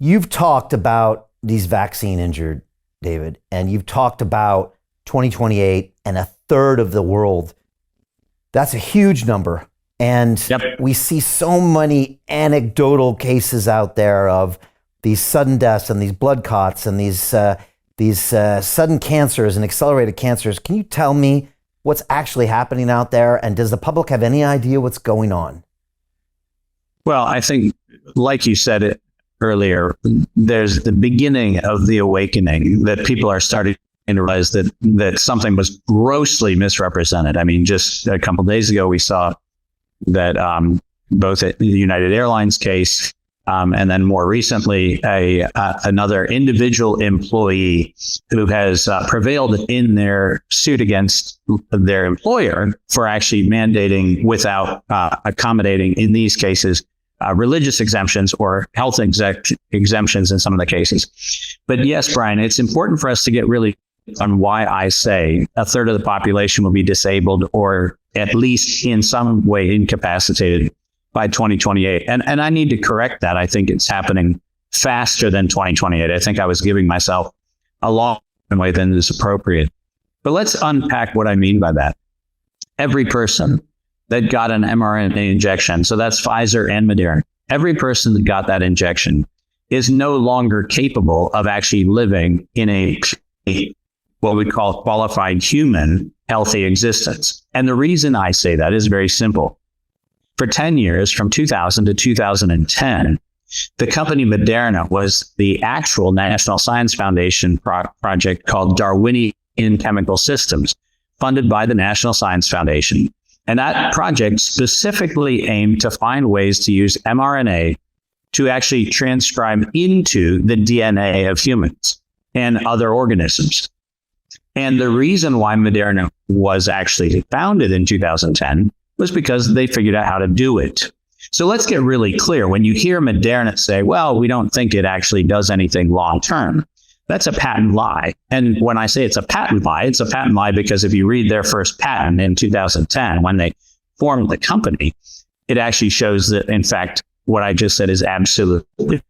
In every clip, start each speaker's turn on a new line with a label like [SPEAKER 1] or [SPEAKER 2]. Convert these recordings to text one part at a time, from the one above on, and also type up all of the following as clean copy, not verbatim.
[SPEAKER 1] You've talked about these vaccine injured, David, and you've talked about 2028 and a third of the world. That's a huge number. And we see so many anecdotal cases out there of these sudden deaths and these blood clots and these sudden cancers and accelerated cancers. Can you tell me what's actually happening out there? And does the public have any idea what's going on?
[SPEAKER 2] Well, I think, like you said it earlier, there's the beginning of the awakening that people are starting to realize that something was grossly misrepresented. I mean, just a couple of days ago, we saw that both at the United Airlines case and then more recently, another individual employee who has prevailed in their suit against their employer for actually mandating without accommodating, in these cases, religious exemptions or health exemptions in some of the cases. But yes, Brian, it's important for us to get really on why I say a third of the population will be disabled or at least in some way incapacitated by 2028. And I need to correct that. I think it's happening faster than 2028. I think I was giving myself a long way than is appropriate. But let's unpack what I mean by that. Every person that got an mRNA injection, so that's Pfizer and Moderna, every person that got that injection is no longer capable of actually living in a what we call qualified human healthy existence. And the reason I say that is very simple. For 10 years, from 2000 to 2010, the company Moderna was the actual National Science Foundation project called Darwinian Chemical Systems, funded by the National Science Foundation. And that project specifically aimed to find ways to use mRNA to actually transcribe into the DNA of humans and other organisms. And the reason why Moderna was actually founded in 2010 was because they figured out how to do it. So let's get really clear. When you hear Moderna say, well, we don't think it actually does anything long term, that's a patent lie. And when I say it's a patent lie because if you read their first patent in 2010, when they formed the company, it actually shows that, in fact, what I just said is absolutely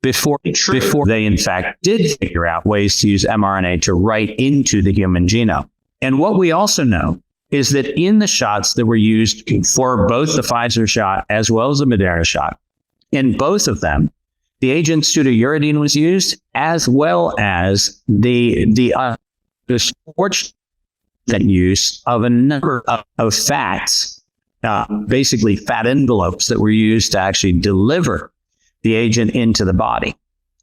[SPEAKER 2] before they, in fact, did figure out ways to use mRNA to write into the human genome. And what we also know is that in the shots that were used for both the Pfizer shot as well as the Moderna shot, in both of them, the agent pseudouridine was used, as well as the unfortunate use of a number of fats, basically fat envelopes that were used to actually deliver the agent into the body.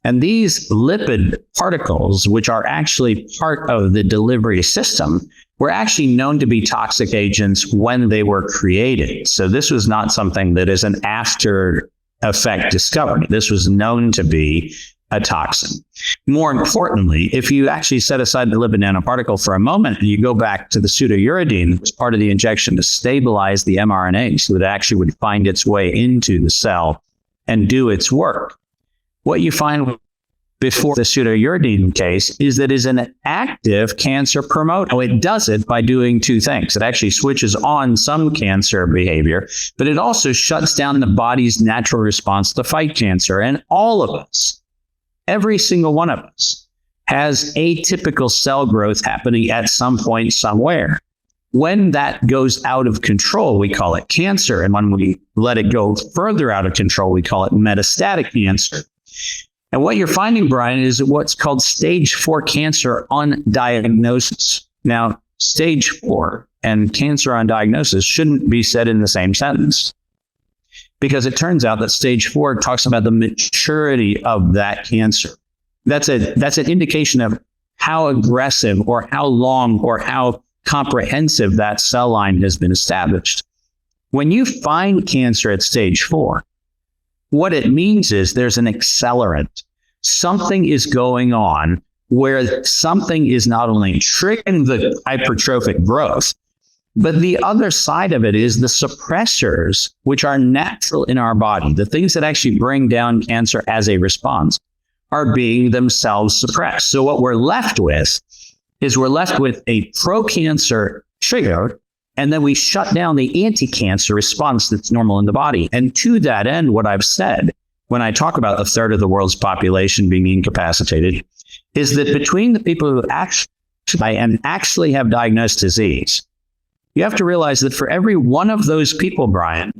[SPEAKER 2] And these lipid particles, which are actually part of the delivery system, were actually known to be toxic agents when they were created. So this was not something that is an after effect discovery. This was known to be a toxin. More importantly, if you actually set aside the lipid nanoparticle for a moment and you go back to the pseudouridine as part of the injection to stabilize the mRNA so that it actually would find its way into the cell and do its work, what you find before the pseudouridine case is that it is an active cancer promoter. It does it by doing two things. It actually switches on some cancer behavior, but it also shuts down the body's natural response to fight cancer. And all of us, every single one of us, has atypical cell growth happening at some point somewhere. When that goes out of control, we call it cancer. And when we let it go further out of control, we call it metastatic cancer. And what you're finding, Brian, is what's called stage 4 cancer on diagnosis. Now, stage 4 and cancer on diagnosis shouldn't be said in the same sentence, because it turns out that stage 4 talks about the maturity of that cancer. That's an indication of how aggressive or how long or how comprehensive that cell line has been established. When you find cancer at stage 4, what it means is there's an accelerant. Something is going on where something is not only triggering the hypertrophic growth, but the other side of it is the suppressors, which are natural in our body, the things that actually bring down cancer as a response, are being themselves suppressed. So what we're left with is a pro-cancer trigger, and then we shut down the anti-cancer response that's normal in the body. And to that end, what I've said when I talk about a third of the world's population being incapacitated is that between the people who actually have diagnosed disease, you have to realize that for every one of those people, Brian,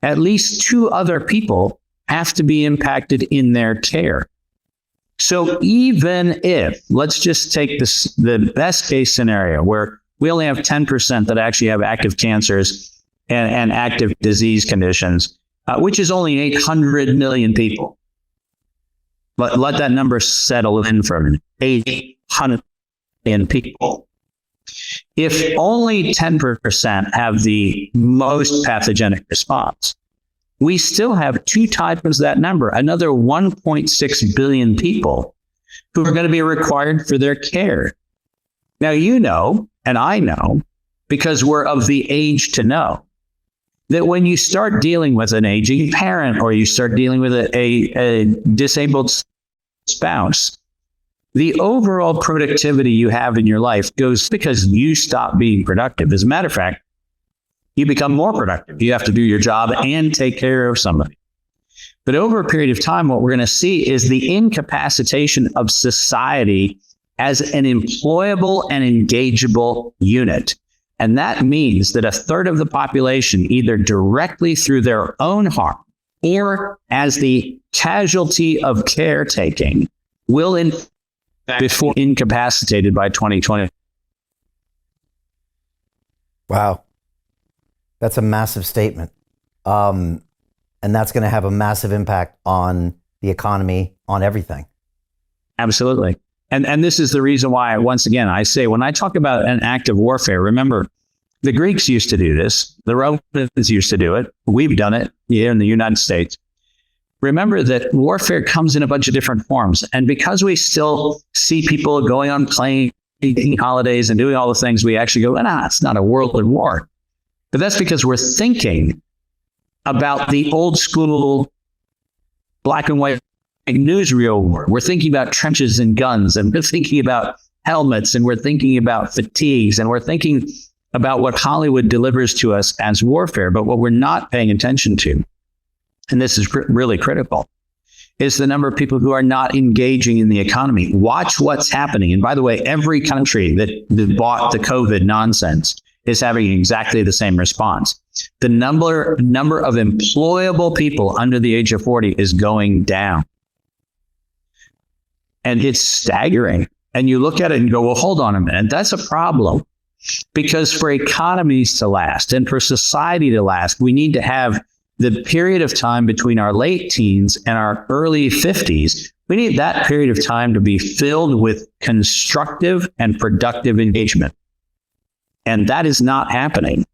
[SPEAKER 2] at least 2 other people have to be impacted in their care. So even if, let's just take this, the best case scenario where we only have 10% that actually have active cancers and active disease conditions, which is only 800 million people. But let that number settle in for a minute. 800 million people. If only 10% have the most pathogenic response, we still have 2 times that number, another 1.6 billion people who are going to be required for their care. Now, you know, and I know, because we're of the age to know, that when you start dealing with an aging parent or you start dealing with a disabled spouse, the overall productivity you have in your life goes because you stop being productive. As a matter of fact, you become more productive. You have to do your job and take care of somebody. But over a period of time, what we're going to see is the incapacitation of society as an employable and engageable unit. And that means that a third of the population, either directly through their own harm or as the casualty of caretaking, will in fact be incapacitated by 2020.
[SPEAKER 1] Wow. That's a massive statement. And that's going to have a massive impact on the economy, on everything.
[SPEAKER 2] Absolutely. And this is the reason why, once again, I say, when I talk about an act of warfare, remember, the Greeks used to do this. The Romans used to do it. We've done it here in the United States. Remember that warfare comes in a bunch of different forms. And because we still see people going on planes, eating holidays, and doing all the things, we actually go, it's not a world war. But that's because we're thinking about the old school black and white newsreel war. We're thinking about trenches and guns, and we're thinking about helmets, and we're thinking about fatigues, and we're thinking about what Hollywood delivers to us as warfare. But what we're not paying attention to, and this is really critical, is the number of people who are not engaging in the economy. Watch what's happening. And by the way, every country that bought the COVID nonsense is having exactly the same response. The number of employable people under the age of 40 is going down. And it's staggering. And you look at it and go, well, hold on a minute. That's a problem. Because for economies to last and for society to last, we need to have the period of time between our late teens and our early 50s. We need that period of time to be filled with constructive and productive engagement. And that is not happening.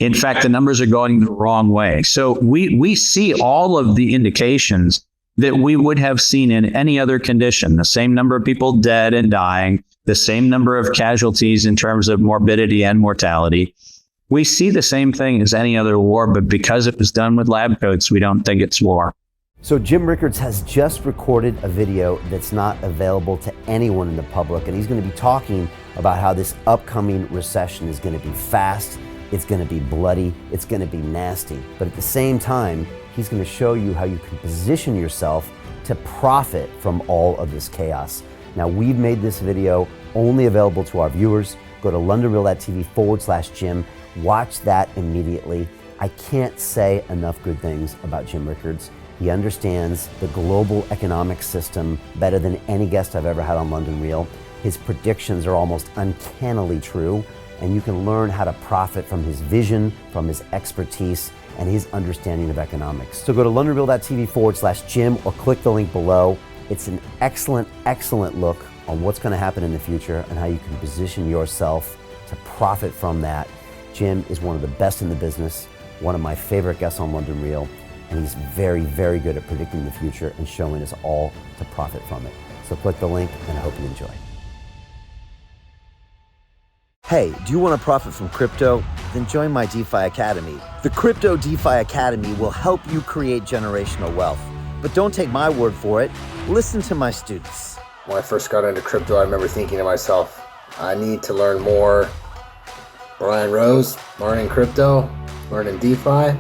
[SPEAKER 2] In fact, the numbers are going the wrong way. So we see all of the indications that we would have seen in any other condition. The same number of people dead and dying, the same number of casualties in terms of morbidity and mortality. We see the same thing as any other war, but because it was done with lab coats, we don't think it's war.
[SPEAKER 1] So Jim Rickards has just recorded a video that's not available to anyone in the public, and he's going to be talking about how this upcoming recession is going to be fast, it's going to be bloody, it's going to be nasty. But at the same time, he's going to show you how you can position yourself to profit from all of this chaos. Now, we've made this video only available to our viewers. Go to londonreal.tv/Jim. Watch that immediately. I can't say enough good things about Jim Rickards. He understands the global economic system better than any guest I've ever had on London Real. His predictions are almost uncannily true, and you can learn how to profit from his vision, from his expertise, and his understanding of economics. So go to londonreal.tv/Jim or click the link below. It's an excellent, excellent look on what's going to happen in the future and how you can position yourself to profit from that. Jim is one of the best in the business, one of my favorite guests on London Real, and he's very, very good at predicting the future and showing us all to profit from it. So click the link, and I hope you enjoy. Hey, do you want to profit from crypto? Then join my DeFi Academy. The Crypto DeFi Academy will help you create generational wealth. But don't take my word for it. Listen to my students.
[SPEAKER 3] When I first got into crypto, I remember thinking to myself, I need to learn more. Brian Rose, learning crypto, learning DeFi,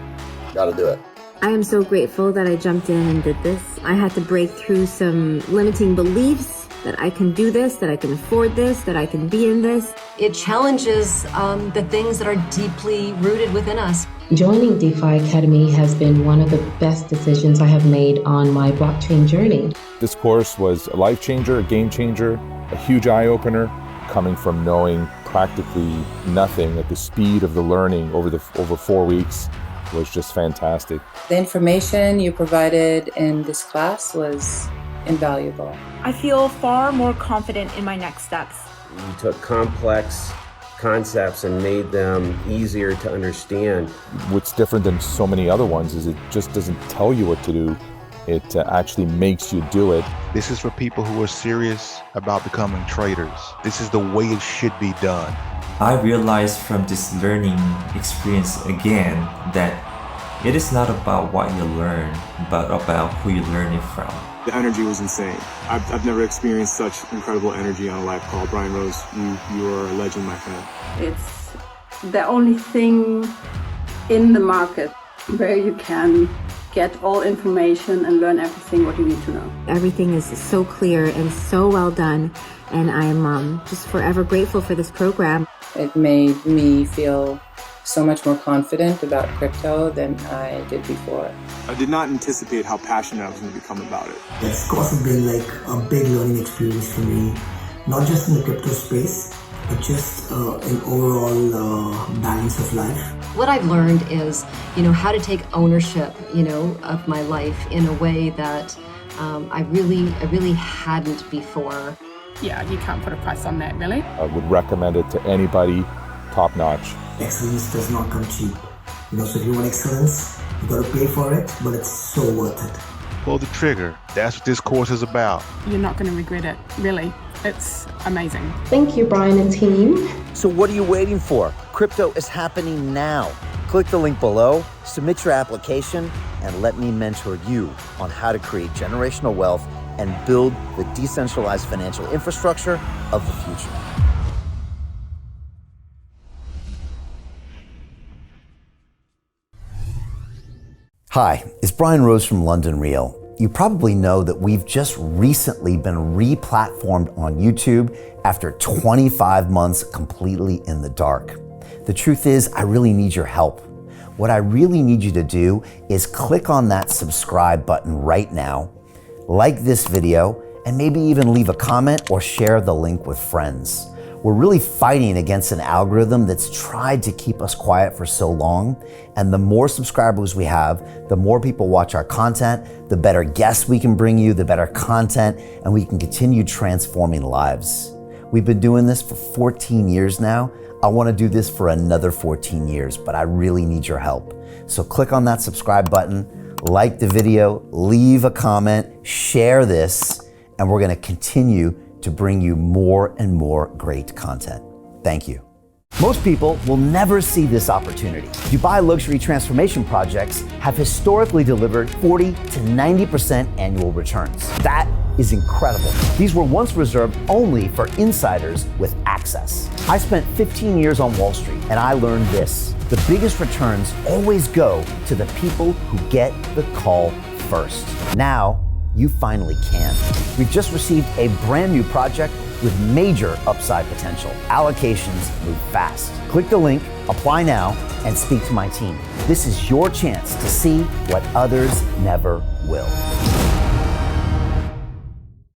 [SPEAKER 3] gotta do it.
[SPEAKER 4] I am so grateful that I jumped in and did this. I had to break through some limiting beliefs that I can do this, that I can afford this, that I can be in this.
[SPEAKER 5] It challenges the things that are deeply rooted within us.
[SPEAKER 6] Joining DeFi Academy has been one of the best decisions I have made on my blockchain journey.
[SPEAKER 7] This course was a life changer, a game changer, a huge eye-opener, coming from knowing practically nothing at the speed of the learning over 4 weeks was just fantastic.
[SPEAKER 8] The information you provided in this class was invaluable.
[SPEAKER 9] I feel far more confident in my next steps.
[SPEAKER 10] You took complex concepts and made them easier to understand.
[SPEAKER 7] What's different than so many other ones is it just doesn't tell you what to do. It actually makes you do it.
[SPEAKER 11] This is for people who are serious about becoming traders. This is the way it should be done.
[SPEAKER 12] I realized from this learning experience again that it is not about what you learn, but about who you learn it from.
[SPEAKER 13] The energy was insane. I've never experienced such incredible energy on a live call. Brian Rose, you are a legend, my friend.
[SPEAKER 14] It's the only thing in the market where you can get all information and learn everything what you need to know.
[SPEAKER 4] Everything is so clear and so well done, and I'm just forever grateful for this program.
[SPEAKER 8] It made me feel so much more confident about crypto than I did before.
[SPEAKER 13] I did not anticipate how passionate I was going to become about it.
[SPEAKER 15] This course has been like a big learning experience for me, not just in the crypto space, but just in overall balance of life.
[SPEAKER 5] What I've learned is, how to take ownership, of my life in a way that I really hadn't before.
[SPEAKER 14] Yeah, you can't put a price on that, really.
[SPEAKER 7] I would recommend it to anybody, top notch.
[SPEAKER 15] Excellence does not come cheap. So if you want excellence, you got to pay for it, but it's so worth it.
[SPEAKER 11] Pull the trigger. That's what this course is about.
[SPEAKER 14] You're not going to regret it, really. It's amazing.
[SPEAKER 6] Thank you, Brian and team.
[SPEAKER 1] So what are you waiting for? Crypto is happening now. Click the link below, submit your application, and let me mentor you on how to create generational wealth and build the decentralized financial infrastructure of the future. Hi, it's Brian Rose from London Real. You probably know that we've just recently been re-platformed on YouTube after 25 months completely in the dark. The truth is, I really need your help. What I really need you to do is click on that subscribe button right now, like this video, and maybe even leave a comment or share the link with friends. We're really fighting against an algorithm that's tried to keep us quiet for so long. And the more subscribers we have, the more people watch our content, the better guests we can bring you, the better content, and we can continue transforming lives. We've been doing this for 14 years now. I want to do this for another 14 years, but I really need your help. So click on that subscribe button, like the video, leave a comment, share this, and we're going to continue to bring you more and more great content. Thank you. Most people will never see this opportunity. Dubai luxury transformation projects have historically delivered 40 to 90% annual returns. That is incredible. These were once reserved only for insiders with access. I spent 15 years on Wall Street and I learned this. The biggest returns always go to the people who get the call first. Now, you finally can. We've just received a brand new project with major upside potential. Allocations move fast. Click the link, apply now, and speak to my team. This is your chance to see what others never will.